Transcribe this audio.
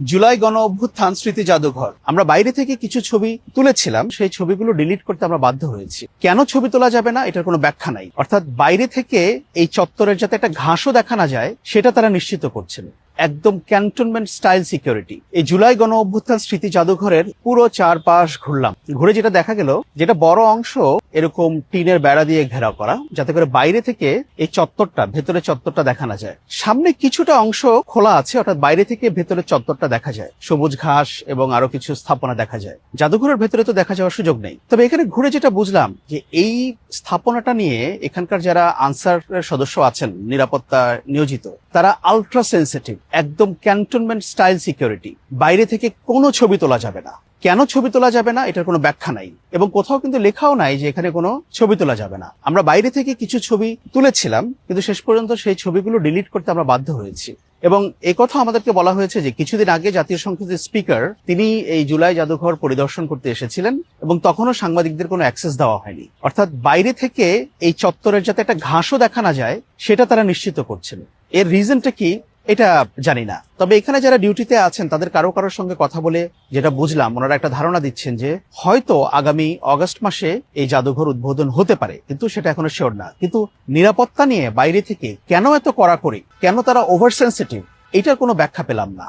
জুলাই গণ অভ্যুত্থান স্মৃতি জাদুঘর আমরা বাইরে থেকে কিছু ছবি তুলেছিলাম, সেই ছবিগুলো ডিলিট করতে আমরা বাধ্য হয়েছি। কেন ছবি তোলা যাবে না এটার কোনো ব্যাখ্যা নাই। অর্থাৎ বাইরে থেকে এই চত্বরের যাতে একটা ঘাসও দেখা না যায় সেটা তারা নিশ্চিত করছেন। একদম ক্যান্টনমেন্ট স্টাইল সিকিউরিটি। এই জুলাই গণ অভ্যুত্থান স্মৃতি জাদুঘরের পুরো চারপাশ ঘুরলাম, ঘুরে যেটা দেখা গেল যেটা বড় অংশ এরকম টিনের বেড়া দিয়ে ঘেরাও করা, যাতে করে বাইরে থেকে এই চত্বরটা, ভেতরে চত্বরটা দেখা না যায়। সামনে কিছুটা অংশ খোলা আছে, অর্থাৎ বাইরে থেকে ভেতরে চত্বরটা দেখা যায়, সবুজ ঘাস এবং আরো কিছু স্থাপনা দেখা যায়। জাদুঘরের ভেতরে তো দেখা যাওয়ার সুযোগ নেই। তবে এখানে ঘুরে যেটা বুঝলাম যে এই স্থাপনাটা নিয়ে এখানকার যারা আনসারের সদস্য আছেন, নিরাপত্তা নিয়োজিত, তারা আলট্রা সেন্সিটিভ। একদম ক্যান্টনমেন্ট স্টাইল সিকিউরিটি। বাইরে থেকে কোনো ছবি তোলা যাবে না। কেন ছবি তোলা যাবে না এটার কোনো ব্যাখ্যা নাই, এবং কোথাও কিন্তু লেখাও নাই যে এখানে কোনো ছবি তোলা যাবে না। আমরা বাইরে থেকে কিছু ছবি তুলেছিলাম, কিন্তু শেষ পর্যন্ত সেই ছবিগুলো ডিলিট করতে আমরা বাধ্য হয়েছি। এবং এই কথা আমাদেরকে বলা হয়েছে যে কিছুদিন আগে জাতীয় সংসদের স্পিকার তিনি এই জুলাই জাদুঘর পরিদর্শন করতে এসেছিলেন, এবং তখনও সাংবাদিকদের কোনো অ্যাক্সেস দেওয়া হয়নি। অর্থাৎ বাইরে থেকে এই চত্বরের যাতে একটা ঘাসও দেখা না যায় সেটা তারা নিশ্চিত করছেন। এর রিজনটা কি এটা জানি না। তবে এখানে যারা ডিউটিতে আছেন তাদের কারোর সঙ্গে কথা বলে যেটা বুঝলাম, ওনারা একটা ধারণা দিচ্ছেন যে হয়তো আগামী অগস্ট মাসে এই জাদুঘর উদ্বোধন হতে পারে, কিন্তু সেটা এখনো শিওর না। কিন্তু নিরাপত্তা নিয়ে বাইরে থেকে কেন এত কড়াকড়ি, কেন তারা ওভার সেন্সিটিভ, এটার কোনো ব্যাখ্যা পেলাম না।